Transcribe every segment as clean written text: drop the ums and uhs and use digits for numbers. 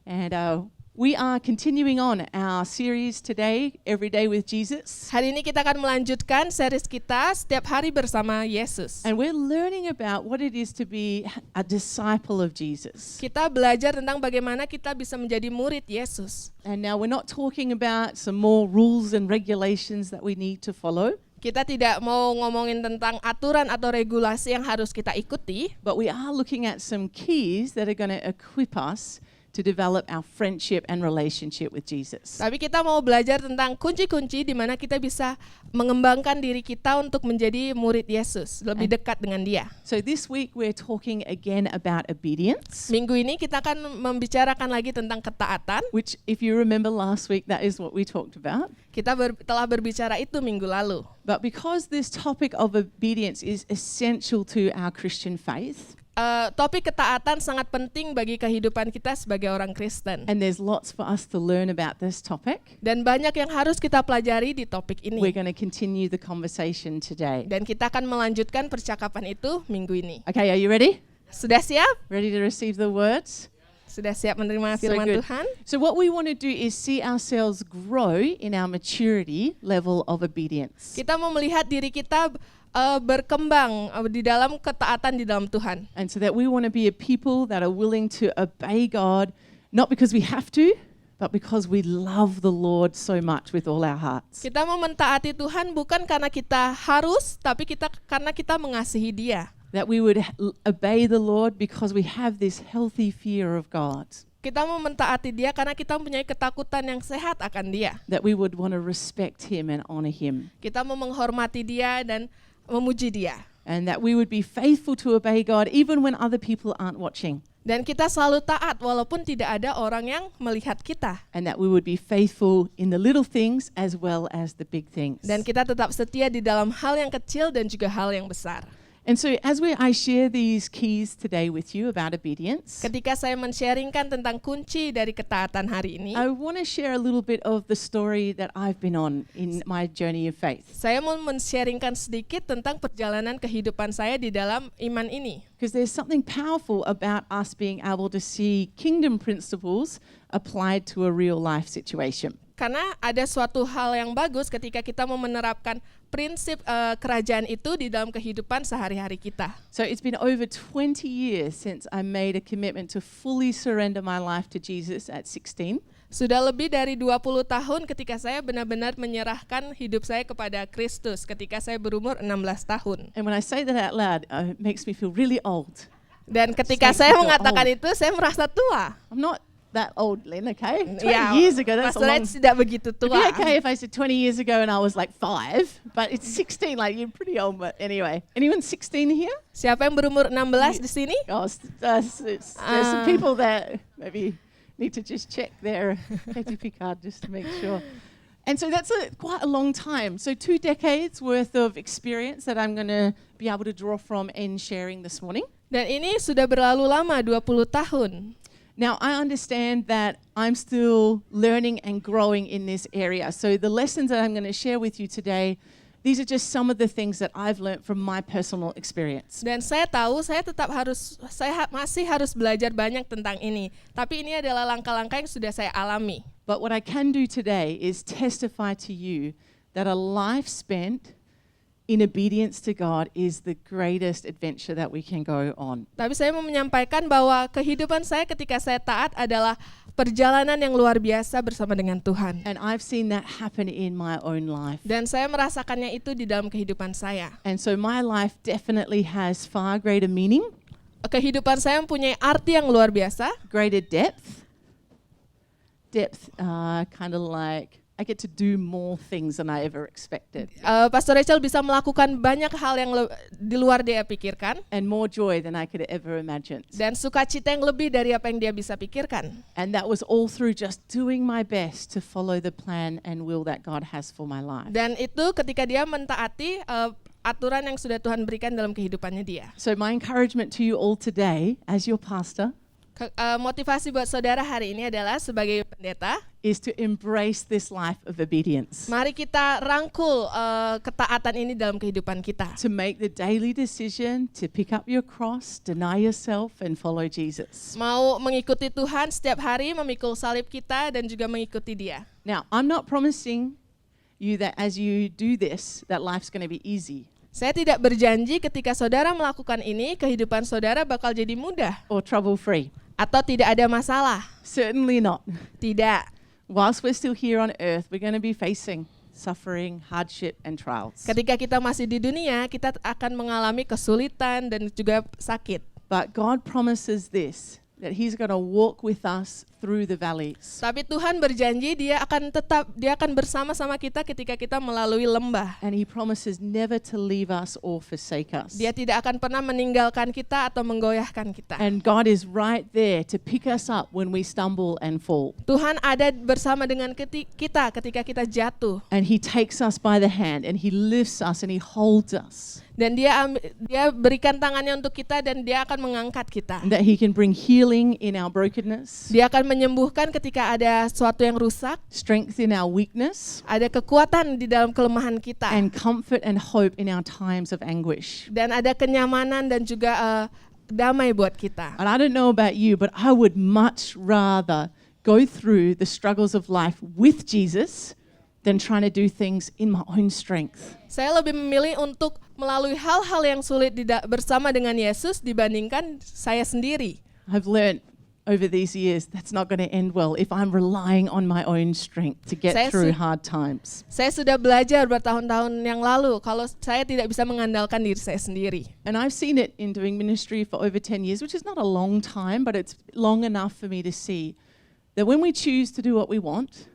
And we are continuing on our series today, Every Day with Jesus. Hari ini kita akan melanjutkan series kita Setiap Hari Bersama Yesus. And we're learning about what it is to be a disciple of Jesus. Kita belajar tentang bagaimana kita bisa menjadi murid Yesus. And now we're not talking about some more rules and regulations that we need to follow. Kita tidak mau ngomongin tentang aturan atau regulasi yang harus kita ikuti, But we are looking at some keys that are going to equip us to develop our friendship and relationship with Jesus. tapi kita mau belajar tentang kunci-kunci di mana kita bisa mengembangkan diri kita untuk menjadi murid Yesus, lebih dekat dengan Dia. So this week we're talking again about obedience, Minggu ini kita akan membicarakan lagi tentang ketaatan. which if you remember last week, that is what we talked about. Kita telah berbicara itu minggu lalu. But because this topic of obedience is essential to our Christian faith, Topik ketaatan sangat penting bagi kehidupan kita sebagai orang Kristen. and there's lots for us to learn about this topic, Dan banyak yang harus kita pelajari di topik ini. we're going to continue the conversation today. Dan kita akan melanjutkan percakapan itu minggu ini. Okay, are you ready? Sudah siap? Ready to receive the words? Sudah siap menerima So firman good. Tuhan? So what we want to do is see ourselves grow in our maturity level of obedience. Kita mau melihat diri kita berkembang di dalam ketaatan di dalam Tuhan. And so that we want to be a people that are willing to obey God, not because we have to, but because we love the Lord so much with all our hearts. Kita mau mentaati Tuhan bukan karena kita harus, tapi karena kita mengasihi Dia. That we would obey the Lord because we have this healthy fear of God. Kita mau mentaati Dia karena kita mempunyai ketakutan yang sehat akan Dia. That we would want to respect Him and honor Him. Kita mau menghormati Dia dan memuji Dia. And that we would be faithful to obey God even when other people aren't watching. Dan kita selalu taat walaupun tidak ada orang yang melihat kita. And that we would be faithful in the little things as well as the big things. Dan kita tetap setia di dalam hal yang kecil dan juga hal yang besar. And so as I share these keys today with you about obedience, Ketika saya men-sharingkan tentang kunci dari ketaatan hari ini, I want to share a little bit of the story that I've been on in my journey of faith. saya mau men-sharingkan sedikit tentang perjalanan kehidupan saya di dalam iman ini. Because there's something powerful about us being able to see kingdom principles applied to a real life situation. Karena ada suatu hal yang bagus ketika kita mau menerapkan prinsip kerajaan itu di dalam kehidupan sehari-hari kita. So it's been over 20 years since I made a commitment to fully surrender my life to Jesus at 16. Sudah lebih dari 20 tahun ketika saya benar-benar menyerahkan hidup saya kepada Kristus ketika saya berumur 16 tahun. And when I say that out loud, it makes me feel really old. Dan ketika Makes me saya feel mengatakan old. itu, saya merasa tua. I'm not that old, Lynn, okay? 20 Ya, years ago, that's a Pastor long... Ed tidak begitu It'd tua. be okay if I said 20 years ago and I was like 5, but it's 16, like you're pretty old, but anyway. Anyone 16 here? Siapa yang berumur 16 di sini? Oh, there's some people that maybe need to just check their KTP card just to make sure. And so that's quite a long time. So 2 decades worth of experience that I'm going to be able to draw from in sharing this morning. Dan ini sudah berlalu lama, 20 tahun. Now, I understand that I'm still learning and growing in this area. So the lessons that I'm going to share with you today, these are just some of the things that I've learned from my personal experience. Dan saya tahu saya masih harus belajar banyak tentang ini. Tapi ini adalah langkah-langkah yang sudah saya alami. But what I can do today is testify to you that a life spent in obedience to God is the greatest adventure that we can go on. Tapi saya mau menyampaikan bahwa kehidupan saya ketika saya taat adalah perjalanan yang luar biasa bersama dengan Tuhan. And I've seen that happen in my own life. Dan saya merasakannya itu di dalam kehidupan saya. And so my life definitely has far greater meaning, Kehidupan saya mempunyai arti yang luar biasa, greater depth. Kind of like I get to do more things than I ever expected. Pastor Rachel bisa melakukan banyak hal yang di luar dia pikirkan, And more joy than I could ever imagine. dan sukacita yang lebih dari apa yang dia bisa pikirkan. And that was all through just doing my best to follow the plan and will that God has for my life. Dan itu ketika dia mentaati aturan yang sudah Tuhan berikan dalam kehidupannya dia. So my encouragement to you all today, as your pastor, Motivasi buat saudara hari ini adalah sebagai pendeta, is to embrace this life of obedience. mari kita rangkul ketaatan ini dalam kehidupan kita. To make the daily decision to pick up your cross, deny yourself, and follow Jesus. Mau mengikuti Tuhan setiap hari, memikul salib kita dan juga mengikuti Dia. Now, I'm not promising you that as you do this, that life's going to be easy Saya tidak berjanji ketika saudara melakukan ini, kehidupan saudara bakal jadi mudah or trouble-free. atau tidak ada masalah. Certainly not. Tidak. Whilst we're still here on earth, we're going to be facing suffering, hardship, and trials. Ketika kita masih di dunia, kita akan mengalami kesulitan dan juga sakit. But God promises this, that He's going to walk with us through the valleys. Tapi Tuhan berjanji Dia akan bersama-sama kita ketika kita melalui lembah. And He promises never to leave us or forsake us. Dia tidak akan pernah meninggalkan kita atau menggoyahkan kita. And God is right there to pick us up when we stumble and fall. Tuhan ada bersama dengan kita ketika kita jatuh. And He takes us by the hand and He lifts us and He holds us. Dan dia berikan tangannya untuk kita dan Dia akan mengangkat kita. And that He can bring healing in our brokenness, Dia akan menyembuhkan ketika ada sesuatu yang rusak, strength in our weakness, ada kekuatan di dalam kelemahan kita, and comfort and hope in our times of anguish. dan ada kenyamanan dan juga damai buat kita. And I don't know about you, but I would much rather go through the struggles of life with Jesus than trying to do things in my own strength. Saya lebih memilih untuk melalui hal-hal yang sulit bersama dengan Yesus dibandingkan saya sendiri. I've learned over these years that's not going to end well if I'm relying on my own strength to get through hard times. Saya sudah belajar bertahun-tahun yang lalu kalau saya tidak bisa mengandalkan diri saya sendiri. And I've seen it in doing ministry for over 10 years, which is not a long time, but it's long enough for me to see that when we choose to do what we want,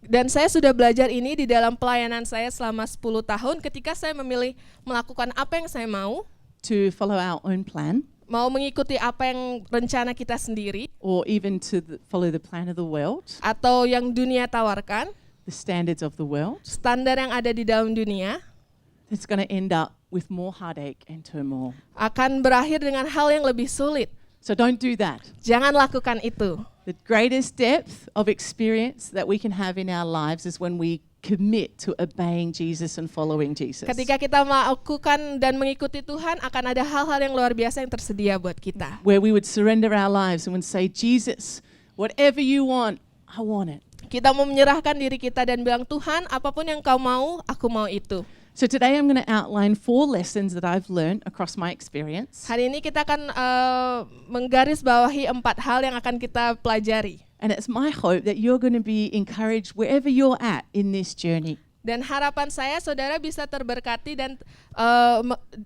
dan saya sudah belajar ini di dalam pelayanan saya selama 10 tahun ketika saya memilih melakukan apa yang saya mau, to follow our own plan, mau mengikuti apa yang rencana kita sendiri, or even to follow the plan of the world, atau yang dunia tawarkan, the standards of the world, standar yang ada di dalam dunia, it's going to end up with more heartache and turmoil. akan berakhir dengan hal yang lebih sulit. So don't do that. Jangan lakukan itu. The greatest depth of experience that we can have in our lives is when we commit to obeying Jesus and following Jesus. Ketika kita melakukan dan mengikuti Tuhan, akan ada hal-hal yang luar biasa yang tersedia buat kita. Where we would surrender our lives and would say, Jesus, whatever you want, I want it. Kita mau menyerahkan diri kita dan bilang, Tuhan, apapun yang kau mau, aku mau itu. So today I'm going to outline 4 lessons that I've learned across my experience. Hari ini kita akan menggarisbawahi 4 hal yang akan kita pelajari. And it's my hope that you're going to be encouraged wherever you're at in this journey. Dan harapan saya saudara bisa terberkati dan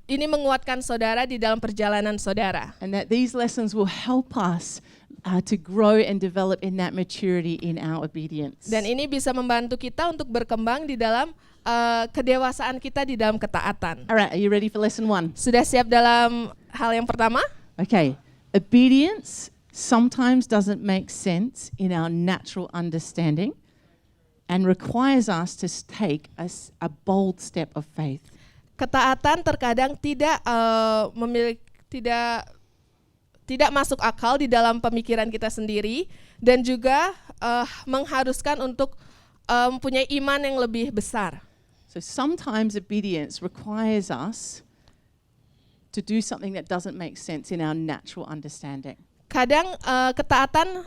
ini menguatkan saudara di dalam perjalanan saudara. And that these lessons will help us to grow and develop in that maturity in our obedience. Dan ini bisa membantu kita untuk berkembang di dalam kedewasaan kita di dalam ketaatan. All right, are you ready for lesson 1? Sudah siap dalam hal yang pertama? Okay, obedience sometimes doesn't make sense in our natural understanding and requires us to take a bold step of faith. Ketaatan terkadang tidak masuk akal di dalam pemikiran kita sendiri dan juga mengharuskan untuk mempunyai iman yang lebih besar. So sometimes obedience requires us to do something that doesn't make sense in our natural understanding. Kadang ketaatan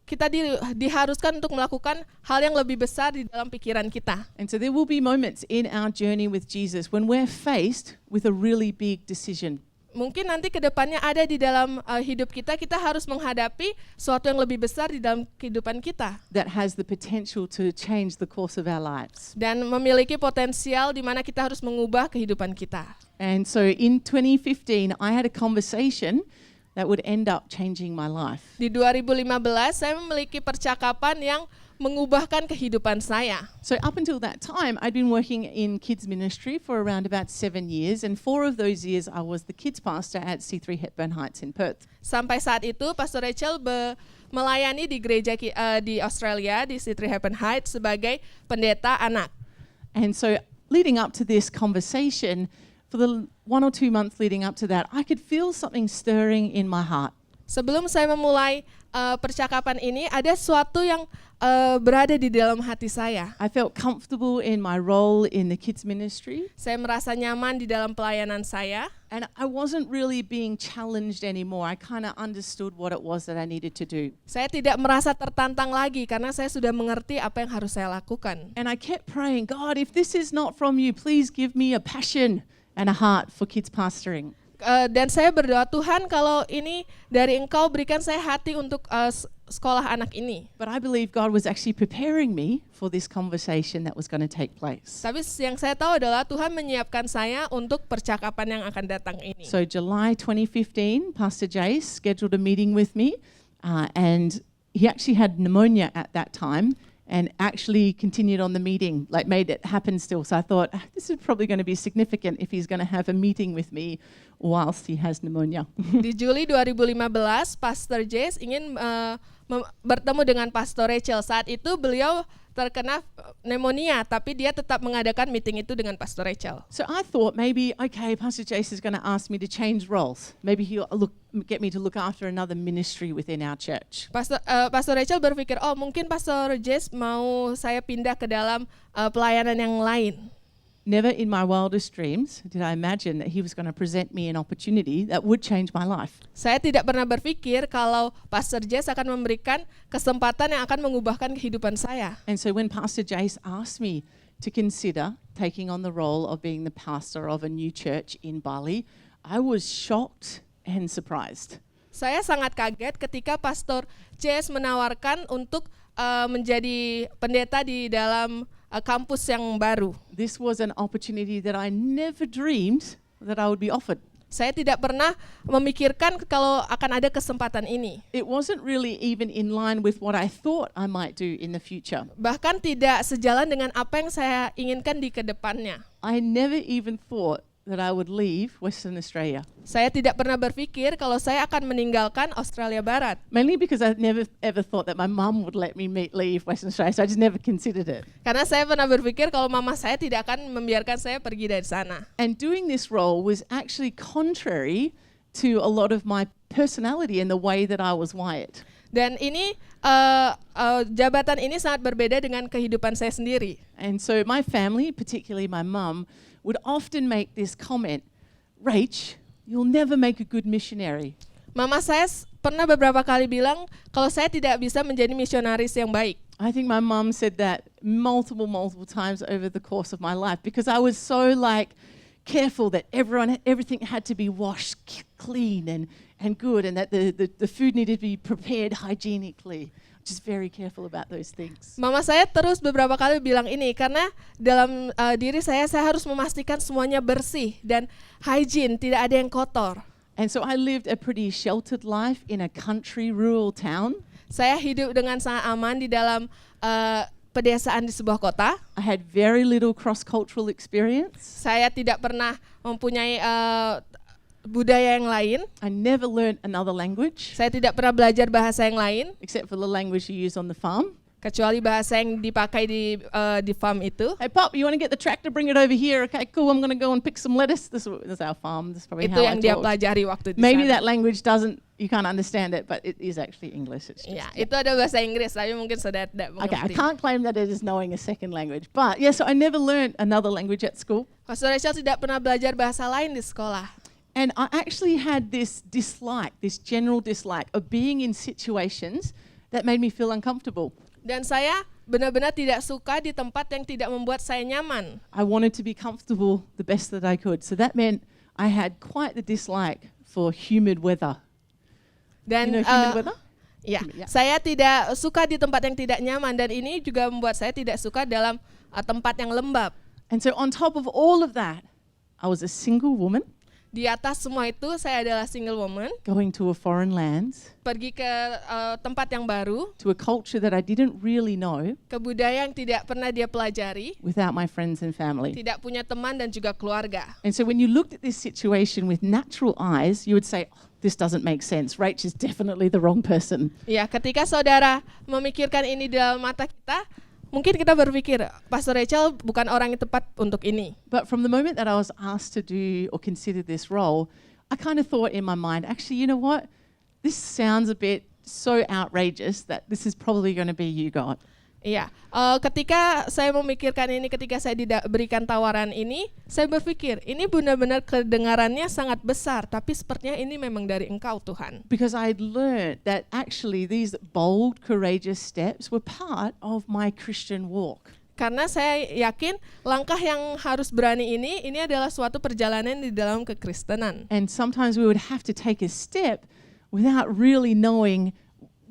kita diharuskan untuk melakukan hal yang lebih besar di dalam pikiran kita. And so there will be moments in our journey with Jesus when we're faced with a really big decision. Mungkin nanti ke depannya ada di dalam hidup kita harus menghadapi sesuatu yang lebih besar di dalam kehidupan kita. That has the potential to change the course of our lives. Dan memiliki potensial di mana kita harus mengubah kehidupan kita. And so in 2015, I had a conversation that would end up changing my life. Di 2015, saya memiliki percakapan yang mengubahkan kehidupan saya. So up until that time, I'd been working in kids ministry for around about 7 years, and 4 of those years I was the kids pastor at C3 Hepburn Heights in Perth. Sampai saat itu, Pastor Rachel melayani di gereja di Australia, di C3 Hepburn Heights sebagai pendeta anak. And so leading up to this conversation, for the 1 or 2 months leading up to that, I could feel something stirring in my heart. Sebelum saya memulai percakapan ini, ada sesuatu yang berada di dalam hati saya. I felt comfortable in my role in the kids ministry, Saya merasa nyaman di dalam pelayanan saya. and I wasn't really being challenged anymore. I kind of understood what it was that I needed to do. Saya tidak merasa tertantang lagi karena saya sudah mengerti apa yang harus saya lakukan. And I kept praying, God, if this is not from you, please give me a passion and a heart for kids pastoring. Dan saya berdoa, Tuhan kalau ini dari Engkau, berikan saya hati untuk sekolah anak ini. But I believe God was actually preparing me for this conversation that was going to take place. Tapi yang saya tahu adalah Tuhan menyiapkan saya untuk percakapan yang akan datang ini. So July 2015, Pastor Jace scheduled a meeting with me, and he actually had pneumonia at that time and actually continued on the meeting, like made it happen still. So I thought, this is probably going to be significant if he's going to have a meeting with me whilst he has pneumonia. Di Juli 2015, Pastor Jace ingin bertemu dengan Pastor Rachel. Saat itu beliau terkena pneumonia, tapi dia tetap mengadakan meeting itu dengan Pastor Rachel. So I thought maybe, okay, Pastor Jace is going to ask me to change roles. Maybe he'll get me to look after another ministry within our church. Pastor Rachel berpikir, oh mungkin Pastor Jace mau saya pindah ke dalam pelayanan yang lain. Never in my wildest dreams did I imagine that he was going to present me an opportunity that would change my life. Saya tidak pernah berpikir kalau Pastor Jace akan memberikan kesempatan yang akan mengubahkan kehidupan saya. And so when Pastor Jace asked me to consider taking on the role of being the pastor of a new church in Bali, I was shocked and surprised. Saya sangat kaget ketika Pastor Jace menawarkan untuk menjadi pendeta di dalam kampus yang baru. This was an opportunity that I never dreamed that I would be offered. Saya tidak pernah memikirkan kalau akan ada kesempatan ini. It wasn't really even in line with what I thought I might do in the future. Bahkan tidak sejalan dengan apa yang saya inginkan di kedepannya. I never even thought that I would leave Western Australia. Saya tidak pernah berpikir kalau saya akan meninggalkan Australia Barat. Mainly because I never ever thought that my mum would let me leave Western Australia, so I just never considered it. Karena saya pernah berpikir kalau mama saya tidak akan membiarkan saya pergi dari sana. And doing this role was actually contrary to a lot of my personality and the way that I was wired. Dan ini jabatan ini sangat berbeda dengan kehidupan saya sendiri. And so my family, particularly my mum, would often make this comment, Rach, you'll never make a good missionary. Mama saya pernah beberapa kali bilang kalau saya tidak bisa menjadi misionaris yang baik. I think my mum said that multiple times over the course of my life because I was so careful that everything had to be washed clean and good, and that the food needed to be prepared hygienically. Just very careful about those things. Mama saya terus beberapa kali bilang ini karena dalam diri saya harus memastikan semuanya bersih dan hygiene, tidak ada yang kotor. And so I lived a pretty sheltered life in a country rural town. Saya hidup dengan sangat aman di dalam pedesaan di sebuah kota. I had very little cross-cultural experience. Saya tidak pernah mempunyai budaya yang lain. I never learned another language. Saya tidak pernah belajar bahasa yang lain except for the language you use on the farm. Kecuali bahasa yang dipakai di farm itu. Hey Pop, you want to get the tractor, bring it over here. Okay, cool. I'm going to go and pick some lettuce. This is our farm. This is probably Itu how yang I dia talk. pelajari waktu di Maybe sana. that language you can't understand it, but it is actually English. It's just, Ya, itu ada bahasa Inggris, tapi mungkin saudara tidak Okay, I mengerti. can't claim that it is knowing a second language, but yeah, so I never learned another language at school. Pastor Rachel tidak pernah belajar bahasa lain di sekolah. And I actually had this general dislike of being in situations that made me feel uncomfortable. Dan saya benar-benar tidak suka di tempat yang tidak membuat saya nyaman. I wanted to be comfortable the best that I could. So that meant I had quite the dislike for humid weather. Dan You know humid weather? ya, Yeah. saya tidak suka di tempat yang tidak nyaman, dan ini juga membuat saya tidak suka dalam tempat yang lembab. And so on top of all of that, I was a single woman Di atas semua itu, saya adalah single woman, going to a foreign land, pergi ke tempat yang baru, to a culture that I didn't really know, ke budaya yang tidak pernah dia pelajari, without my friends and family. tidak punya teman dan juga keluarga. And so when you looked at this situation with natural eyes, you would say, oh, this doesn't make sense. Rach is definitely the wrong person. Ya, ketika saudara memikirkan ini dalam mata kita, mungkin kita berpikir, Pastor Rachel bukan orang yang tepat untuk ini. But from the moment that I was asked to do or consider this role, I kind of thought in my mind, actually, you know what? this sounds a bit so outrageous that this is probably going to be you, God. Iya, ketika saya memikirkan ini, ketika saya diberikan tawaran ini, saya berpikir ini benar-benar kedengarannya sangat besar, tapi sepertinya ini memang dari Engkau, Tuhan. Because I'd learned that actually these bold, courageous steps were part of my Christian walk. Karena saya yakin langkah yang harus berani ini adalah suatu perjalanan di dalam kekristenan. And sometimes we would have to take a step without really knowing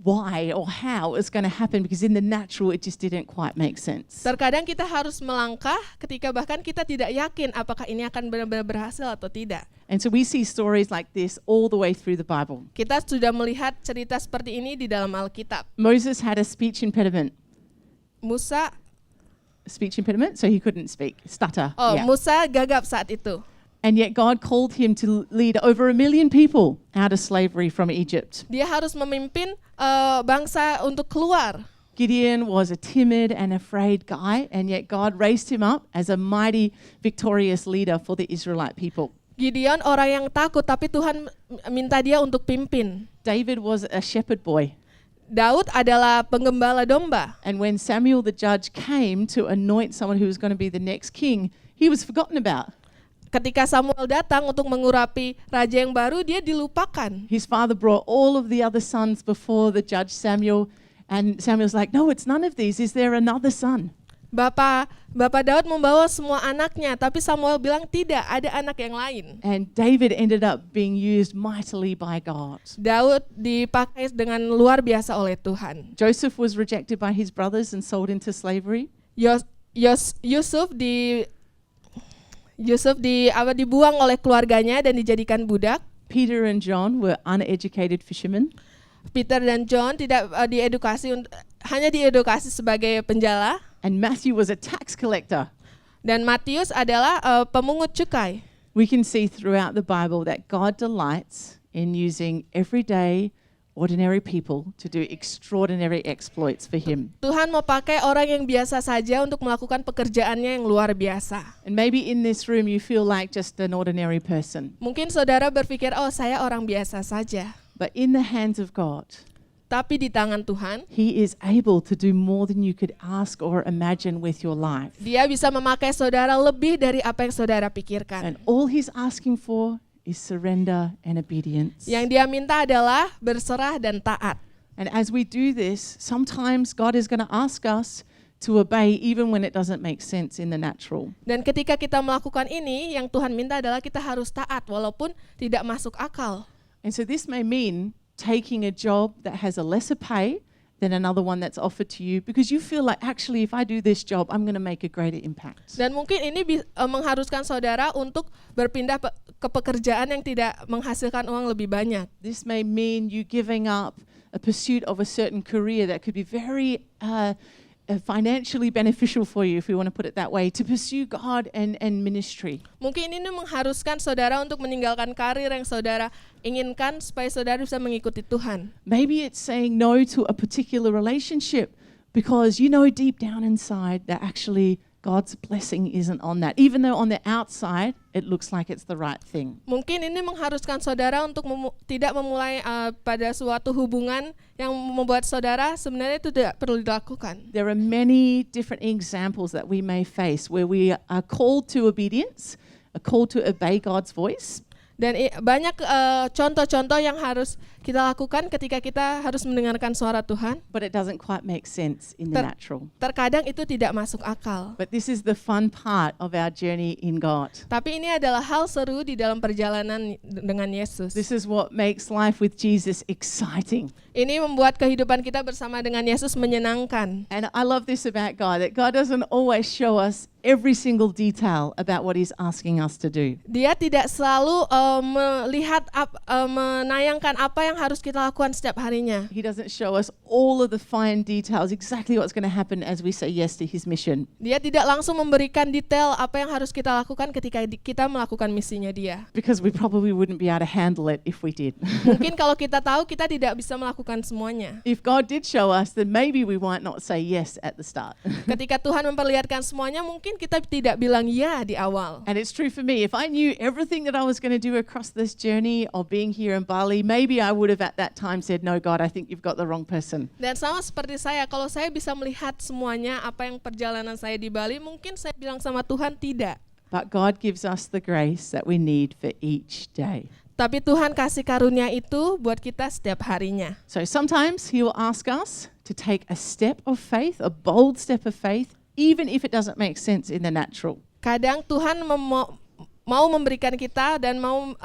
why or how it's going to happen, because in the natural it just didn't quite make sense. Terkadang kita harus melangkah ketika bahkan kita tidak yakin apakah ini akan benar-benar berhasil atau tidak. And so we see stories like this all the way through the Bible. Kita sudah melihat cerita seperti ini di dalam Alkitab. Moses had a speech impediment. Musa, So he couldn't speak. Stutter. Yeah. Musa gagap saat itu. And yet God called him to lead over 1 million people out of slavery from Egypt. Dia harus memimpin bangsa untuk keluar. Gideon was a timid and afraid guy, and yet God raised him up as a mighty, victorious leader for the Israelite people. Gideon orang yang takut, tapi Tuhan minta dia untuk pimpin. David was a shepherd boy. Daud adalah penggembala domba. And when Samuel the judge came to anoint someone who was going to be the next king, he was forgotten about. Ketika Samuel datang untuk mengurapi raja yang baru, dia dilupakan. His father brought all of the other sons before the judge Samuel, and Samuel's like, no, it's none of these. Is there another son? Bapak Daud membawa semua anaknya, tapi Samuel bilang tidak, ada anak yang lain. And David ended up being used mightily by God. Daud dipakai dengan luar biasa oleh Tuhan. Joseph was rejected by his brothers and sold into slavery. Yusuf dibuang oleh keluarganya dan dijadikan budak. Peter and John were uneducated fishermen. Peter dan John tidak hanya diedukasi sebagai penjala. And Matthew was a tax collector. Dan Matius adalah pemungut cukai. We can see throughout the Bible that God delights in using everyday, ordinary people to do extraordinary exploits for him. Tuhan mau pakai orang yang biasa saja untuk melakukan pekerjaannya yang luar biasa. And maybe in this room you feel like just an ordinary person. Mungkin saudara berpikir, oh saya orang biasa saja. But in the hands of God, tapi di tangan Tuhan, He is able to do more than you could ask or imagine with your life. Dia bisa memakai saudara lebih dari apa yang saudara pikirkan. And all He's asking for is surrender and obedience. Yang dia minta adalah berserah dan taat. And as we do this, sometimes God is going to ask us to obey even when it doesn't make sense in the natural. Dan ketika kita melakukan ini, yang Tuhan minta adalah kita harus taat walaupun tidak masuk akal. And so this may mean taking a job that has a lesser pay than another one that's offered to you, because you feel like, actually, if I do this job, I'm going to make a greater impact. Dan mungkin ini mengharuskan saudara untuk berpindah ke pekerjaan yang tidak menghasilkan uang lebih banyak. This may mean you giving up a pursuit of a certain career that could be very financially beneficial for you, if we want to put it that way, to pursue God and ministry. Mungkin ini mengharuskan saudara untuk meninggalkan karir yang saudara inginkan supaya saudara bisa mengikuti Tuhan. Maybe it's saying no to a particular relationship because you know deep down inside that actually God's blessing isn't on that, even though on the outside it looks like it's the right thing. Mungkin ini mengharuskan saudara untuk tidak memulai pada suatu hubungan yang membuat saudara sebenarnya itu tidak perlu dilakukan. There are many different examples that we may face where we are called to obedience, are called to obey God's voice. Dan banyak contoh-contoh yang harus kita lakukan ketika kita harus mendengarkan suara Tuhan. But it doesn't quite make sense in the natural. Terkadang itu tidak masuk akal. But this is the fun part of our journey in God. Tapi ini adalah hal seru di dalam perjalanan dengan Yesus. This is what makes life with Jesus exciting. Ini membuat kehidupan kita bersama dengan Yesus menyenangkan. And I love this about God, that God doesn't always show us every single detail about what He's asking us to do. Dia tidak selalu melihat menayangkan apa yang harus kita lakukan setiap harinya. He doesn't show us all of the fine details, exactly what's going to happen as we say yes to His mission. Dia tidak langsung memberikan detail apa yang harus kita lakukan ketika kita melakukan misinya Dia. Because we probably wouldn't be able to handle it if we did. Mungkin kalau kita tahu, kita tidak bisa melakukan semuanya. If God did show us, then maybe we might not say yes at the start. Ketika Tuhan memperlihatkan semuanya, mungkin mungkin kita tidak bilang ya di awal. And it's true for me. If I knew everything that I was going to do across this journey of being here in Bali, maybe I would have at that time said, no, God, I think you've got the wrong person. Dan sama seperti saya, kalau saya bisa melihat semuanya apa yang perjalanan saya di Bali, mungkin saya bilang sama Tuhan tidak. But God gives us the grace that we need for each day. Tapi Tuhan kasih karunia itu buat kita setiap harinya. So sometimes He will ask us to take a step of faith, a bold step of faith, even if it doesn't make sense in the natural. Kadang Tuhan mau memberikan kita dan mau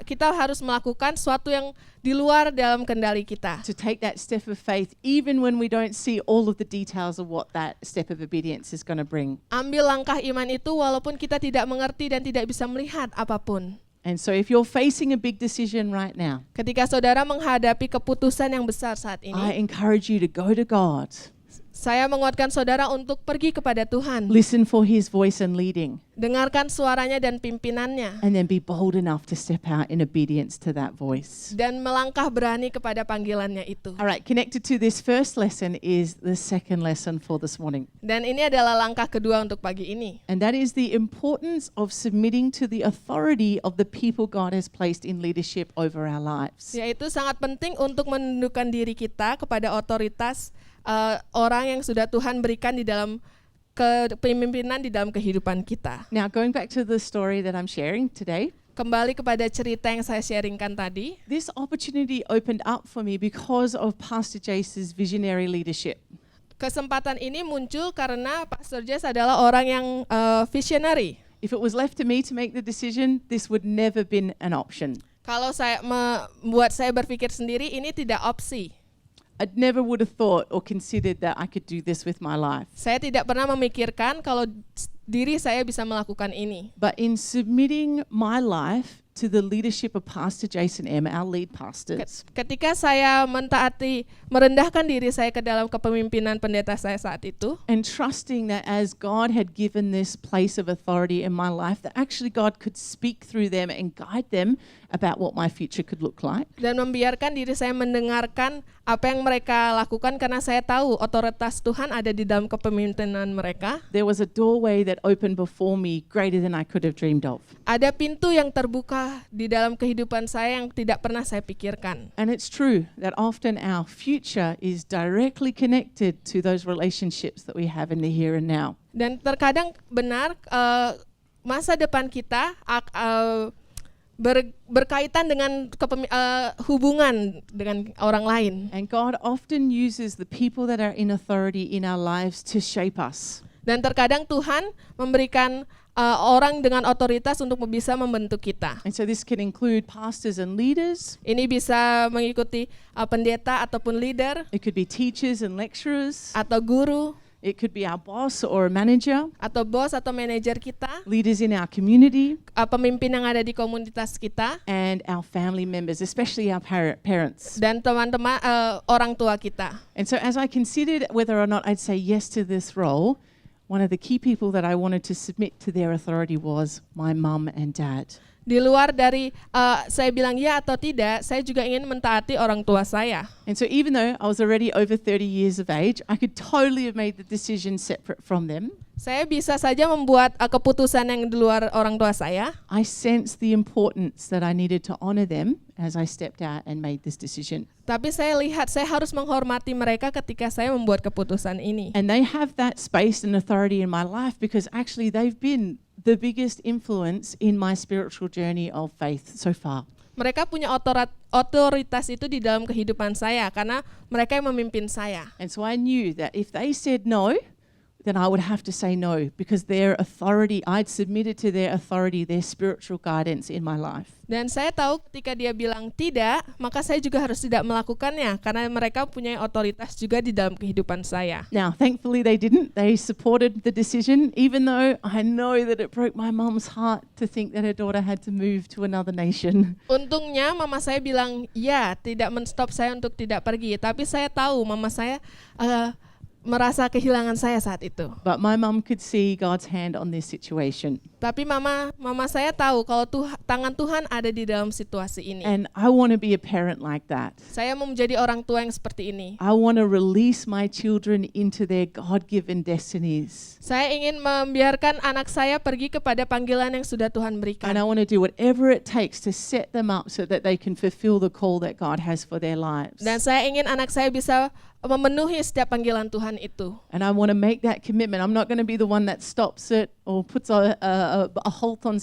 kita harus melakukan sesuatu yang di luar dalam kendali kita. To take that step of faith, even when we don't see all of the details of what that step of obedience is going to bring. Ambil langkah iman itu walaupun kita tidak mengerti dan tidak bisa melihat apapun. And so if you're facing a big decision right now, Ketika saudara menghadapi keputusan yang besar saat I ini, encourage you to go to God. saya menguatkan saudara untuk pergi kepada Tuhan. Listen for His voice and leading, Dengarkan suaranya dan pimpinannya. and then be bold enough to step out in obedience to that voice. Dan melangkah berani kepada panggilannya itu. All right, connected to this first lesson is the second lesson for this morning. Dan ini adalah langkah kedua untuk pagi ini. And that is the importance of submitting to the authority of the people God has placed in leadership over our lives. Yaitu sangat penting untuk menundukkan diri kita kepada otoritas orang yang sudah Tuhan berikan di dalam kepemimpinan di dalam kehidupan kita. Now, going back to the story that I'm sharing today, Kembali kepada cerita yang saya sharingkan tadi, this opportunity opened up for me because of Pastor Jace's visionary leadership. kesempatan ini muncul karena Pastor Jess adalah orang yang visionary. If it was left to me to make the decision, this would never been an option. Kalau saya membuat saya berpikir sendiri, ini tidak opsi. I never would have thought or considered that I could do this with my life. Saya tidak pernah memikirkan kalau diri saya bisa melakukan ini. But in submitting my life to the leadership of Pastor Jason M., our lead pastors, Ketika saya merendahkan diri saya ke dalam kepemimpinan pendeta saya saat itu, and trusting that as God had given this place of authority in my life, that actually God could speak through them and guide them about what my future could look like. dan membiarkan diri saya mendengarkan apa yang mereka lakukan karena saya tahu otoritas Tuhan ada di dalam kepemimpinan mereka. There was a doorway that opened before me greater than I could have dreamed of. Ada pintu yang terbuka di dalam kehidupan saya yang tidak pernah saya pikirkan. And it's true that often our future is directly connected to those relationships that we have in the here and now. Dan terkadang benar masa depan kita berkaitan dengan hubungan dengan orang lain. And God often uses the people that are in authority in our lives to shape us. Dan terkadang Tuhan memberikan orang dengan otoritas untuk bisa membentuk kita. And so this can include pastors and leaders. Ini bisa mengikuti pendeta ataupun leader It could be teachers and lecturers. atau guru It could be our boss or a manager, atau bos atau manajer kita, leaders in our community, pemimpin yang ada di komunitas kita, and our family members, especially our parents. dan teman-teman orang tua kita. And so as I considered whether or not I'd say yes to this role, one of the key people that I wanted to submit to their authority was my mum and dad. Di luar dari saya bilang ya atau tidak, saya juga ingin mentaati orang tua saya. And so even though I was already over 30 years of age, I could totally have made the decision separate from them. Saya bisa saja membuat keputusan yang di luar orang tua saya. I sensed the importance that I needed to honor them as I stepped out and made this decision. Tapi saya lihat saya harus menghormati mereka ketika saya membuat keputusan ini. And they have that space and authority in my life because actually they've been the biggest influence in my spiritual journey of faith so far. Mereka punya otoritas itu di dalam kehidupan saya karena mereka yang memimpin saya. And so I knew that if they said no, then I would have to say no because their authority, I'd submitted to their authority, their spiritual guidance in my life. Dan saya tahu ketika dia bilang tidak, maka saya juga harus tidak melakukannya karena mereka punya otoritas juga di dalam kehidupan saya. Now, thankfully they didn't. They supported the decision, even though I know that it broke my mum's heart to think that her daughter had to move to another nation. Untungnya mama saya bilang ya, tidak men-stop saya untuk tidak pergi. Tapi saya tahu mama saya merasa kehilangan saya saat itu. But my mum could see God's hand on this situation. Tapi mama saya tahu kalau tangan Tuhan ada di dalam situasi ini. And I want to be a parent like that. Saya mau menjadi orang tua yang seperti ini. I want to release my children into their God-given destinies. Saya ingin membiarkan anak saya pergi kepada panggilan yang sudah Tuhan berikan. And I want to do whatever it takes to set them up so that they can fulfill the call that God has for their lives. Dan saya ingin anak saya bisa memenuhi setiap panggilan Tuhan itu. And I want to make that commitment. I'm not going to be the one that stops it or puts a halt on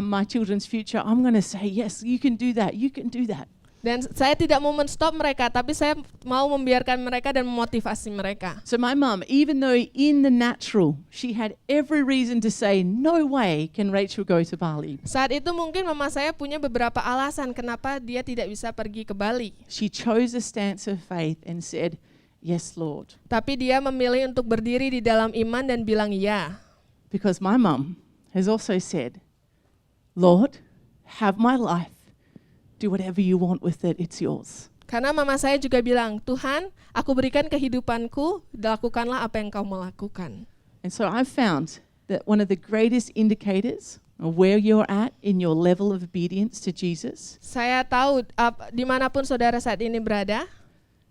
my children's future. I'm going to say, yes, you can do that. You can do that. Dan saya tidak mau men-stop mereka, tapi saya mau membiarkan mereka dan memotivasi mereka. So my mum, even though in the natural, she had every reason to say, no way can Rachel go to Bali. Saat itu mungkin mama saya punya beberapa alasan kenapa dia tidak bisa pergi ke Bali. She chose a stance of faith and said, yes, Lord. Tapi dia memilih untuk berdiri di dalam iman dan bilang ya. Because my mum has also said, Lord, have my life. Do whatever you want with it, it's yours. Karena mama saya juga bilang, Tuhan, aku berikan kehidupanku, lakukanlah apa yang kau mau lakukan. And so I've found that one of the greatest indicators of where you're at in your level of obedience to Jesus Saya tahu dimanapun saudara saat ini berada,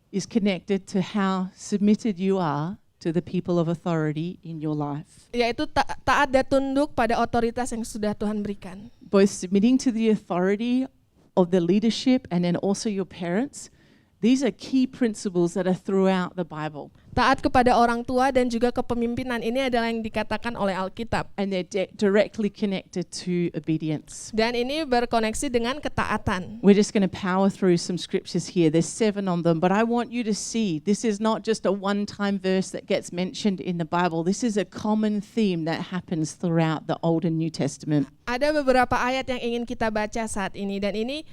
is connected to how submitted you are to the people of authority in your life. yaitu taat dan tunduk pada otoritas yang sudah Tuhan berikan. Both submitting to the authority of the leadership and then also your parents. These are key principles that are throughout the Bible. Taat kepada orang tua dan juga kepemimpinan ini adalah yang dikatakan oleh Alkitab. And they're directly connected to obedience. Dan ini berkoneksi dengan ketaatan. We're just going to power through some scriptures here. There's 7 on them, but I want you to see this is not just a one-time verse that gets mentioned in the Bible. This is a common theme that happens throughout the Old and New Testament. Ada beberapa ayat yang ingin kita baca saat ini dan ini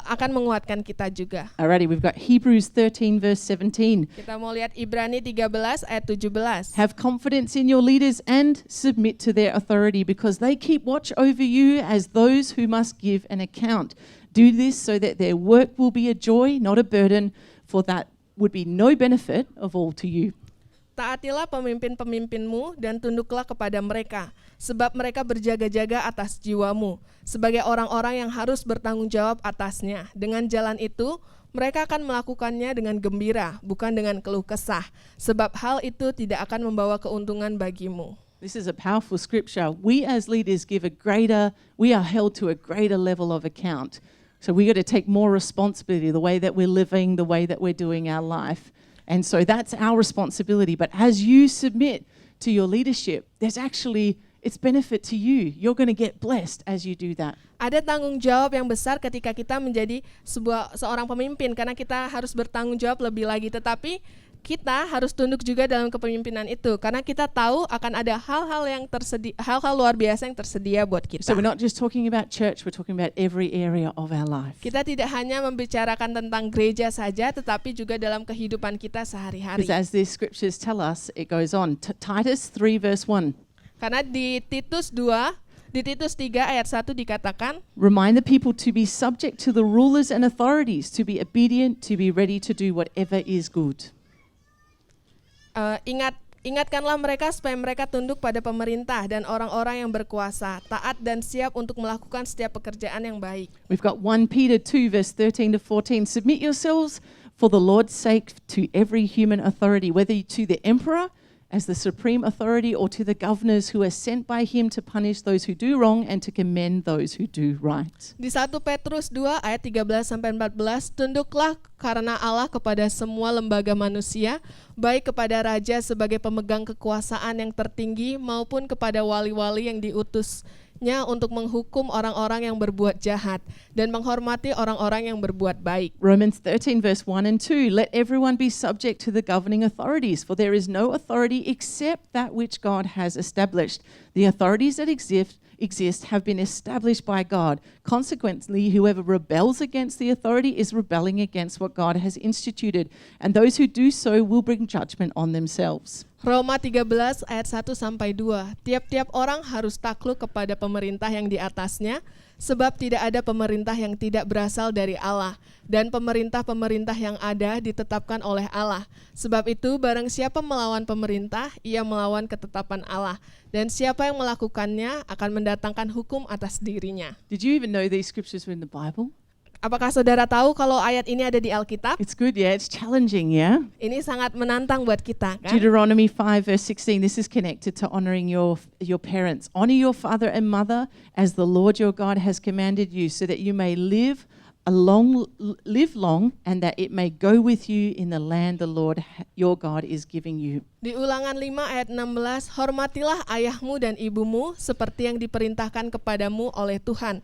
akan menguatkan kita juga. Alrighty, we've got Hebrews 13 verse 17. Kita mau lihat Ibrani 13 ayat 17. Have confidence in your leaders and submit to their authority because they keep watch over you as those who must give an account. Do this so that their work will be a joy, not a burden, for that would be no benefit of all to you. Taatilah pemimpin-pemimpinmu dan tunduklah kepada mereka, sebab mereka berjaga-jaga atas jiwamu, sebagai orang-orang yang harus bertanggung jawab atasnya. Dengan jalan itu, mereka akan melakukannya dengan gembira, bukan dengan keluh kesah, sebab hal itu tidak akan membawa keuntungan bagimu. This is a powerful scripture. We as leaders we are held to a greater level of account. So we got to take more responsibility, the way that we're living, the way that we're doing our life. And so that's our responsibility. But as you submit to your leadership, it's benefit to you. You're going to get blessed as you do that. Ada tanggung jawab yang besar ketika kita menjadi seorang pemimpin, karena kita harus bertanggung jawab lebih lagi. Tetapi kita harus tunduk juga dalam kepemimpinan itu, karena kita tahu akan ada hal-hal luar biasa yang tersedia buat kita. So we're not just talking about church, we're talking about every area of our life. Kita tidak hanya membicarakan tentang gereja saja, tetapi juga dalam kehidupan kita sehari-hari. Because as the scriptures tell us, it goes on. Titus 3 verse 1. Karena di Titus 3 ayat 1 dikatakan, Remind the people to be subject to the rulers and authorities, to be obedient, to be ready to do whatever is good. Ingatkanlah mereka supaya mereka tunduk pada pemerintah dan orang-orang yang berkuasa, taat dan siap untuk melakukan setiap pekerjaan yang baik. We've got 1 Peter 2 verse 13 to 14. Submit yourselves for the Lord's sake to every human authority, whether to the emperor as the supreme authority or to the governors who are sent by him to punish those who do wrong and to commend those who do right. Di 1 Petrus 2 ayat 13-14, tunduklah karena Allah kepada semua lembaga manusia, baik kepada raja sebagai pemegang kekuasaan yang tertinggi maupun kepada wali-wali yang diutusnya untuk menghukum orang-orang yang berbuat jahat dan menghormati orang-orang yang berbuat baik. Romans 13 verse 1 and 2. Let everyone be subject to the governing authorities, for there is no authority except that which God has established. The authorities that exist have been established by God. Consequently, whoever rebels against the authority is rebelling against what God has instituted, and those who do so will bring judgment on themselves. Roma 13 ayat 1-2. Tiap-tiap orang harus takluk kepada pemerintah yang di atasnya, sebab tidak ada pemerintah yang tidak berasal dari Allah, dan pemerintah-pemerintah yang ada ditetapkan oleh Allah. Sebab itu, barang siapa melawan pemerintah, ia melawan ketetapan Allah, dan siapa yang melakukannya akan mendatangkan hukum atas dirinya. Did you even know these scriptures were in the Bible? Apakah saudara tahu kalau ayat ini ada di Alkitab? It's good, yeah. It's challenging, yeah. Ini sangat menantang buat kita, kan? Deuteronomy 5 verse 16, this is connected to honoring your parents. Honor your father and mother as the Lord your God has commanded you, so that you may live long and that it may go with you in the land the Lord your God is giving you. Di Ulangan 5 ayat 16, hormatilah ayahmu dan ibumu seperti yang diperintahkan kepadamu oleh Tuhan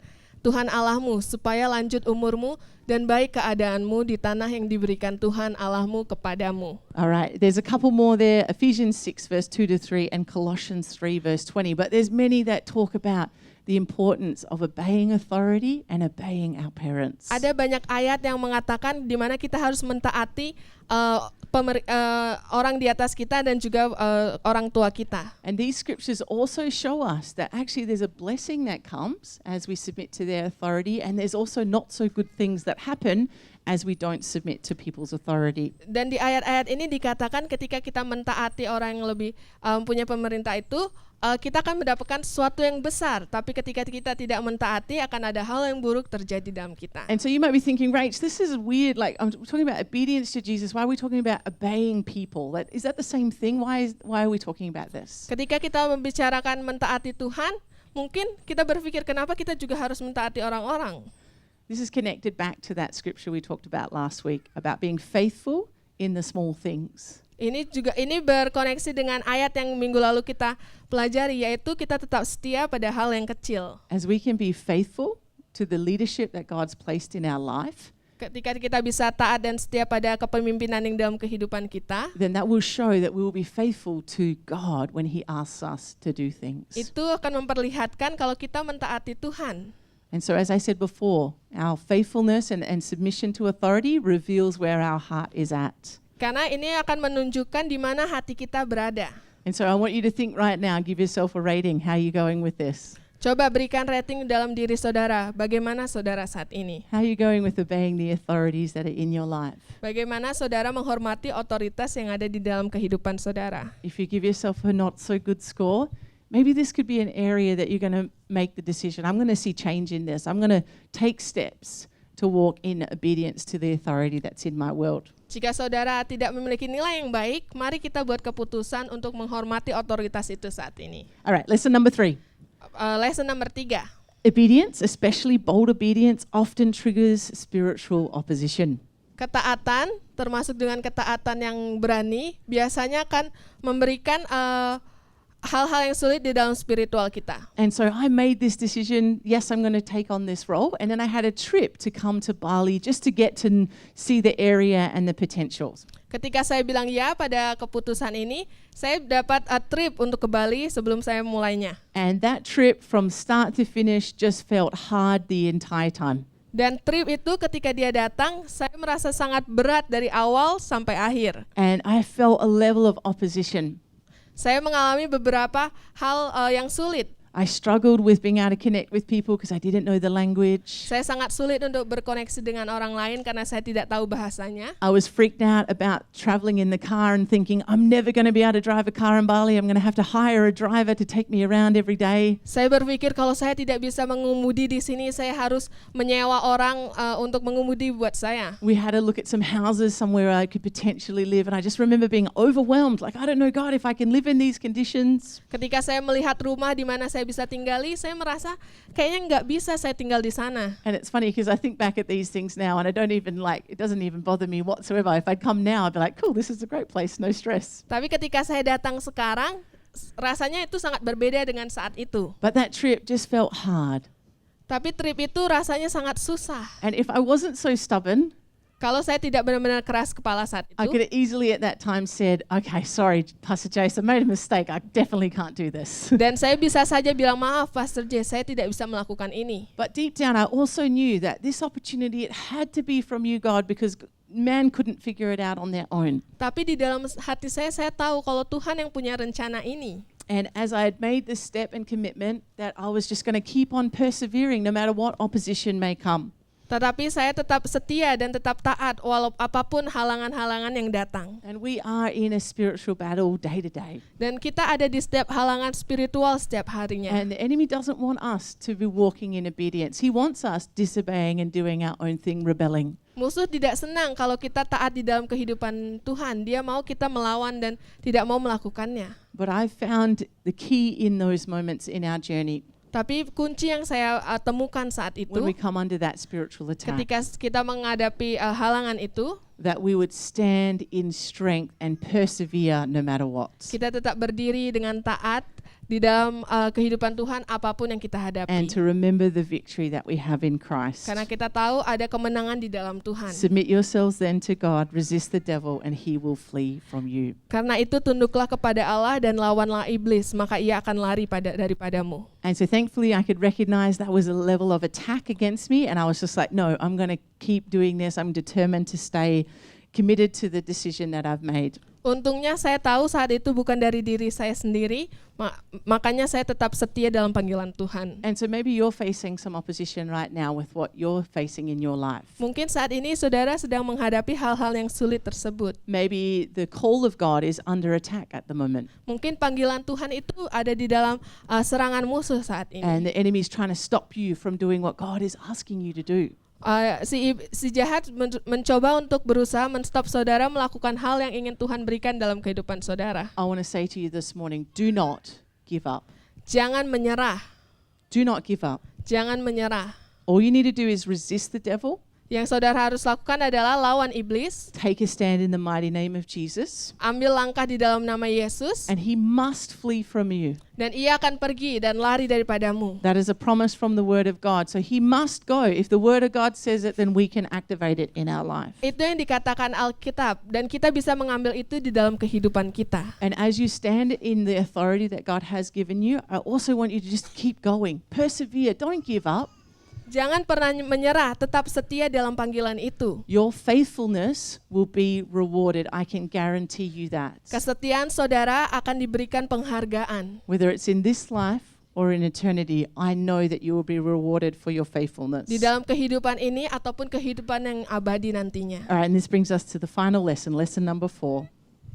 Allahmu, supaya lanjut umurmu dan baik keadaanmu di tanah yang diberikan Tuhan Allahmu kepadamu. All right, there's a couple more there, Ephesians 6 verse 2 to 3 and Colossians 3 verse 20, but there's many that talk about the importance of obeying authority and obeying our parents. Ada banyak ayat yang mengatakan di mana kita harus mentaati orang di atas kita dan juga orang tua kita. And these scriptures also show us that actually there's a blessing that comes as we submit to their authority, and there's also not so good things that happen as we don't submit to people's authority. Dan di ayat-ayat ini dikatakan ketika kita mentaati orang yang lebih punya pemerintah itu, kita akan mendapatkan sesuatu yang besar, tapi ketika kita tidak mentaati akan ada hal yang buruk terjadi dalam kita. And so you might be thinking, Rach, this is weird, like I'm talking about obedience to Jesus, why are we talking about obeying people? Is that the same thing? Why are we talking about this? Ketika kita membicarakan mentaati Tuhan, mungkin kita berpikir kenapa kita juga harus mentaati orang-orang. This is connected back to that scripture we talked about last week about being faithful in the small things. Ini berkoneksi dengan ayat yang minggu lalu kita pelajari, yaitu kita tetap setia pada hal yang kecil. As we can be faithful to the leadership that God's placed in our life, ketika kita bisa taat dan setia pada kepemimpinan yang dalam kehidupan kita, then that will show that we will be faithful to God when He asks us to do things. Itu akan memperlihatkan kalau kita mentaati Tuhan. And so as I said before, our faithfulness and submission to authority reveals where our heart is at. Karena ini akan menunjukkan di mana hati kita berada. And so I want you to think right now, give yourself a rating. How are you going with this? Coba berikan rating dalam diri saudara. Bagaimana saudara saat ini? How are you going with obeying the authorities that are in your life? Bagaimana saudara menghormati otoritas yang ada di dalam kehidupan saudara? If you give yourself a not so good score, maybe this could be an area that you're going to make the decision. I'm going to see change in this. I'm going to take steps to walk in obedience to the authority that's in my world. Jika saudara tidak memiliki nilai yang baik, mari kita buat keputusan untuk menghormati otoritas itu saat ini. All right, lesson number 3. Lesson nomor 3. Obedience, especially bold obedience, often triggers spiritual opposition. Ketaatan, termasuk dengan ketaatan yang berani, biasanya akan memberikan hal-hal yang sulit di dalam spiritual kita. And so I made this decision, yes, I'm going to take on this role. And then I had a trip to come to Bali just to get to see the area and the potentials. Ketika saya bilang ya pada keputusan ini, saya dapat trip untuk ke Bali sebelum saya mulainya. And that trip from start to finish just felt hard the entire time. Dan trip itu ketika dia datang, saya merasa sangat berat dari awal sampai akhir. And I felt a level of opposition. Saya mengalami beberapa hal yang sulit. I struggled with being able to connect with people because I didn't know the language. Saya sangat sulit untuk berkoneksi dengan orang lain karena saya tidak tahu bahasanya. I was freaked out about traveling in the car and thinking, I'm never going to be able to drive a car in Bali. I'm going to have to hire a driver to take me around every day. Saya berpikir kalau saya tidak bisa mengemudi di sini, saya harus menyewa orang untuk mengemudi buat saya. We had to look at some houses somewhere I could potentially live, and I just remember being overwhelmed. Like, I don't know, God, if I can live in these conditions. Ketika saya melihat rumah di mana saya bisa tinggali, saya merasa kayaknya nggak bisa saya tinggal di sana. And it's funny because I think back at these things now, and I don't even it doesn't even bother me whatsoever. If I'd come now, I'd be like, cool, this is a great place, no stress. Tapi ketika saya datang sekarang, rasanya itu sangat berbeda dengan saat itu. But that trip just felt hard. Tapi trip itu rasanya sangat susah. And if I wasn't so stubborn, kalau saya tidak benar-benar keras kepala saat I itu, could have easily at that time said, okay, sorry, Pastor Jace, I made a mistake. I definitely can't do this. dan saya bisa saja bilang, maaf Pastor J, saya tidak bisa melakukan ini. But deep down, I also knew that this opportunity, it had to be from you, God, because man couldn't figure it out on their own. Tapi di dalam hati saya tahu kalau Tuhan yang punya rencana ini. And as I had made this step and commitment that I was just going to keep on persevering no matter what opposition may come. Tetapi saya tetap setia dan tetap taat walau apapun halangan-halangan yang datang. And we are in a spiritual battle day to day. Dan kita ada di setiap halangan spiritual setiap harinya. And the enemy doesn't want us to be walking in obedience. He wants us disobeying and doing our own thing, rebelling. Musuh tidak senang kalau kita taat di dalam kehidupan Tuhan. Dia mau kita melawan dan tidak mau melakukannya. But I found the key in those moments in our journey Tapi kunci yang saya temukan saat itu, when we come under that spiritual attack, ketika kita menghadapi halangan itu, that we would stand in strength and persevere no matter what. kita tetap berdiri dengan taat di dalam kehidupan Tuhan apapun yang kita hadapi. And to remember the victory that we have in Christ. Karena kita tahu ada kemenangan di dalam Tuhan. Submit yourselves then to God, resist the devil, and he will flee from you. Karena itu tunduklah kepada Allah dan lawanlah iblis, maka ia akan lari daripadamu. And so thankfully I could recognize that was a level of attack against me, and I was just like, no, I'm going to keep doing this. I'm determined to stay committed to the decision that I've made. Untungnya saya tahu saat itu bukan dari diri saya sendiri, makanya saya tetap setia dalam panggilan Tuhan. And so maybe you're facing some opposition right now with what you're facing in your life. Mungkin saat ini saudara sedang menghadapi hal-hal yang sulit tersebut. Maybe the call of God is under attack at the moment. Mungkin panggilan Tuhan itu ada di dalam serangan musuh saat ini. And the enemy is trying to stop you from doing what God is asking you to do. Si jahat mencoba untuk berusaha menstop saudara melakukan hal yang ingin Tuhan berikan dalam kehidupan saudara. I want to say to you this morning, do not give up. Jangan menyerah. Do not give up. Jangan menyerah. All you need to do is resist the devil. Yang saudara harus lakukan adalah lawan iblis. Take a stand in the mighty name of Jesus. Ambil langkah di dalam nama Yesus. And he must flee from you. Dan ia akan pergi dan lari daripadamu. That is a promise from the Word of God. So he must go. If the Word of God says it, then we can activate it in our life. Itu yang dikatakan Alkitab. Dan kita bisa mengambil itu di dalam kehidupan kita. And as you stand in the authority that God has given you, I also want you to just keep going. Persevere. Don't give up. Jangan pernah menyerah, tetap setia dalam panggilan itu. Your faithfulness will be rewarded. I can guarantee you that. Kesetiaan saudara akan diberikan penghargaan. Whether it's in this life or in eternity, I know that you will be rewarded for your faithfulness. Di dalam kehidupan ini ataupun kehidupan yang abadi nantinya. All right, and this brings us to the final lesson, lesson number 4.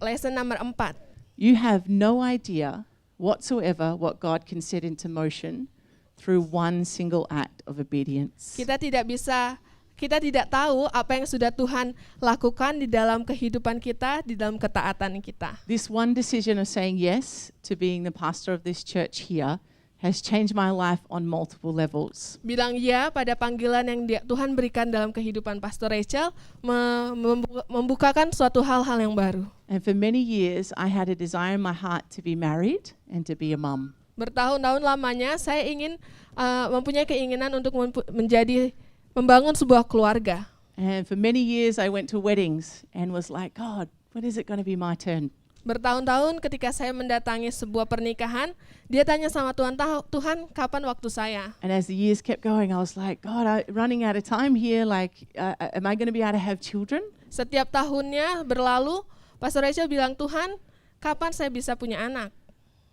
Lesson nomor 4. You have no idea whatsoever what God can set into motion through one single act of obedience. Kita tidak tahu apa yang sudah Tuhan lakukan di dalam kehidupan kita, di dalam ketaatan kita. This one decision of saying yes to being the pastor of this church here has changed my life on multiple levels. Bilang ya pada panggilan yang Tuhan berikan dalam kehidupan Pastor Rachel membukakan suatu hal-hal yang baru. And for many years I had a desire in my heart to be married and to be a mum. Bertahun-tahun lamanya saya ingin mempunyai keinginan untuk membangun sebuah keluarga. And for many years I went to weddings and was like, God, when is it going to be my turn? Bertahun-tahun ketika saya mendatangi sebuah pernikahan, dia tanya sama Tuhan, Tuhan kapan waktu saya? And as the years kept going, I was like, God, I'm running out of time here. Like, am I going to be able to have children? Setiap tahunnya berlalu, Pastor Rachel bilang, Tuhan, kapan saya bisa punya anak?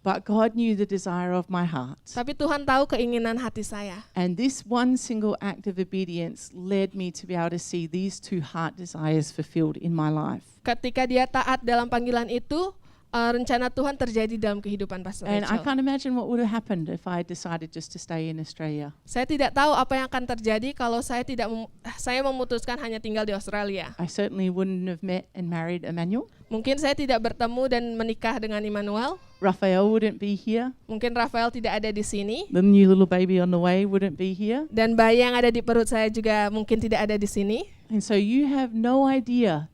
But God knew the desire of my heart. Tapi Tuhan tahu keinginan hati saya. And this one single act of obedience led me to be able to see these two heart desires fulfilled in my life. Ketika dia taat dalam panggilan itu, rencana Tuhan terjadi dalam kehidupan Pastor And I Rachel. can't imagine what would have happened if I decided just to stay in Australia. Saya tidak tahu apa yang akan terjadi kalau saya memutuskan hanya tinggal di Australia. I certainly wouldn't have met and married Emmanuel. Mungkin saya tidak bertemu dan menikah dengan Immanuel. Raphael wouldn't be here. Mungkin Rafael tidak ada di sini. The new little baby on the way wouldn't be here. Dan bayi yang ada di perut saya juga mungkin tidak ada di sini. And so you have no idea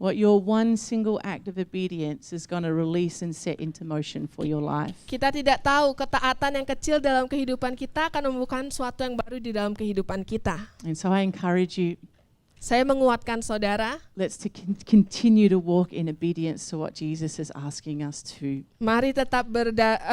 what your one single act of obedience is going to release and set into motion for your life. Kita tidak tahu ketaatan yang kecil dalam kehidupan kita akan membuka sesuatu yang baru di dalam kehidupan kita. And so I encourage you, Saya menguatkan saudara, let's continue to walk in obedience to what Jesus is asking us to, mari tetap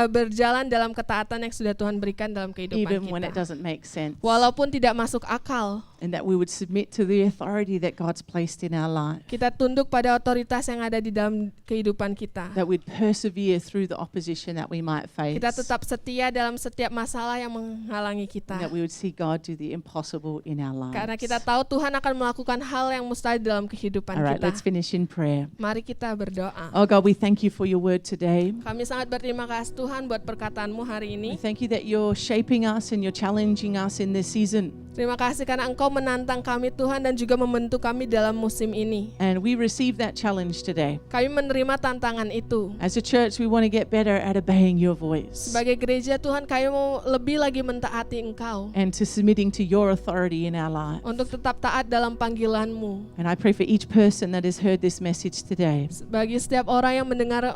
berjalan dalam ketaatan yang sudah Tuhan berikan dalam kehidupan even when it kita. doesn't make sense. Walaupun tidak masuk akal. and that we would submit to the authority that God's placed in our life, Kita tunduk pada otoritas yang ada di dalam kehidupan kita. that we'd persevere through the opposition that we might face, Kita tetap setia dalam setiap masalah yang menghalangi and kita. that we would see God do the impossible in our lives. Karena kita tahu Tuhan akan melakukan hal yang mustahil dalam kehidupan All right, let's kita. finish in prayer. Mari kita berdoa. Oh God, we thank you for your word today. Kami sangat berterima kasih Tuhan buat perkataan-Mu hari We ini. thank you that you're shaping us and you're challenging us in this season. Terima kasih karena Engkau menantang kami Tuhan dan juga membentuk kami dalam musim ini. And we receive that challenge today. Kami menerima tantangan itu. As a church, we want to get better at obeying your voice Sebagai gereja Tuhan, kami mau lebih lagi mentaati Engkau and to submitting to your authority in our lives. untuk tetap taat dalam panggilan-Mu. And I pray for each person that has heard this message today, Bagi setiap orang yang mendengar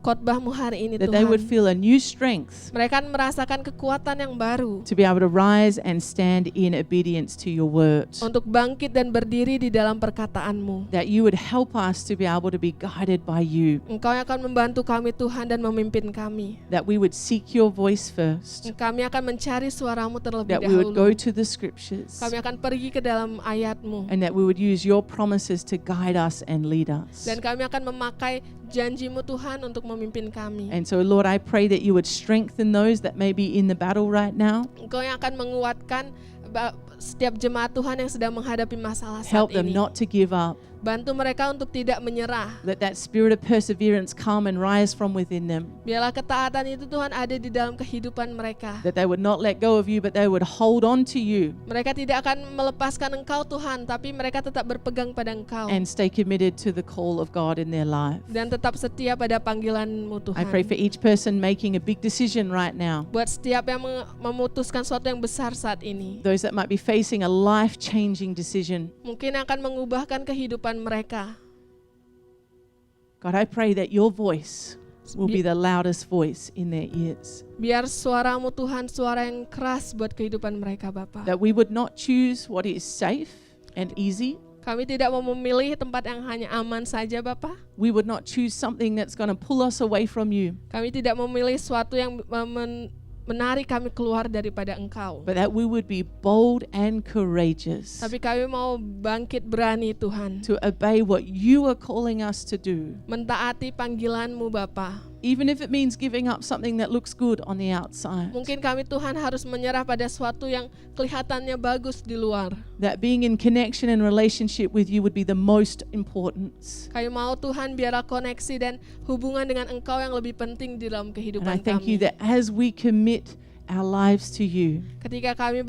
khotbah-Mu hari ini that they would Tuhan, feel a new strength mereka merasakan kekuatan yang baru to be able to rise and stand in obedience to your word. untuk bangkit dan berdiri di dalam perkataan-Mu. That you would help us to be able to be guided by you. Engkau yang akan membantu kami Tuhan dan memimpin kami. That we would seek your voice first. Kami akan mencari suara-Mu terlebih That we would go dahulu. to the scriptures. Kami akan pergi ke dalam ayat-Mu. And that we would use your promises to guide us and lead us. Dan kami akan memakai janji-Mu Tuhan untuk memimpin kami. And so, Lord, I pray that you would strengthen those that may be in the battle right now. Engkau yang akan menguatkan setiap jemaat Tuhan yang sedang menghadapi masalah saat Help them ini. not to give up. Bantu mereka untuk tidak menyerah. Let that spirit of perseverance come and rise from within them. Biarlah ketaatan itu Tuhan ada di dalam kehidupan mereka. That they would not let go of you, but they would hold on to you Mereka tidak akan melepaskan Engkau Tuhan, tapi mereka tetap berpegang pada Engkau. and stay committed to the call of God in their life. Dan tetap setia pada panggilan-Mu I pray for Tuhan. each person making a big decision right now. Buat setiap yang memutuskan sesuatu yang besar saat ini. Those that might be facing a life-changing decision. Mungkin akan mengubahkan kehidupan mereka. God, I pray that your voice will be the loudest voice in their ears. Biar suara-Mu Tuhan, suara yang keras buat kehidupan mereka Bapa. That we would not choose what is safe and easy. Kami tidak mau memilih tempat yang hanya aman saja Bapa. We would not choose something that's going to pull us away from you. Kami tidak memilih sesuatu yang menarik kami keluar daripada Engkau. But that we would be bold and courageous Tapi kami mau bangkit berani Tuhan. to obey what you are calling us to do. Mentaati panggilan-Mu Bapa. Even if it means giving up something that looks good on the outside. Mungkin kami Tuhan harus menyerah pada sesuatu yang kelihatannya bagus di luar. That being in connection and relationship with you would be the most important. Kami mau Tuhan biarlah koneksi dan hubungan dengan Engkau yang lebih penting di dalam And I kehidupan thank you kami. that as we commit our lives to you Ketika kami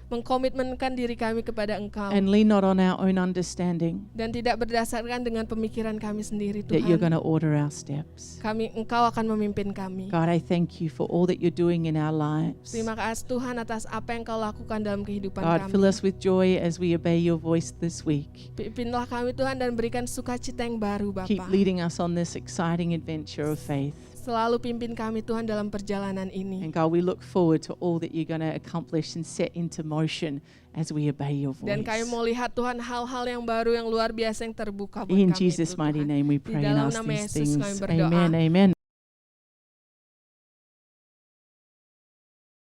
mengkomitmenkan diri kami kepada Engkau and lean not on our own understanding, dan tidak berdasarkan dengan pemikiran kami sendiri that you're going Tuhan. to order our steps. Engkau akan memimpin kami. God, I thank you for all that you're doing in our lives. Terima kasih Tuhan atas apa yang Kau lakukan dalam kehidupan God, fill kami. us with joy as we obey your voice this week. Pimpinlah kami Tuhan dan berikan sukacita yang baru Keep Bapa. leading us on this exciting adventure of faith. Selalu pimpin kami Tuhan dalam perjalanan ini. And God, we look forward to all that you're going to accomplish and set into motion as we obey your Dan kami voice. mau lihat Tuhan hal-hal yang baru yang luar biasa yang terbuka buat In kami Jesus' itu, mighty Tuhan. name we Di pray and dalam ask nama these Yesus kami things. berdoa. Amen, amen.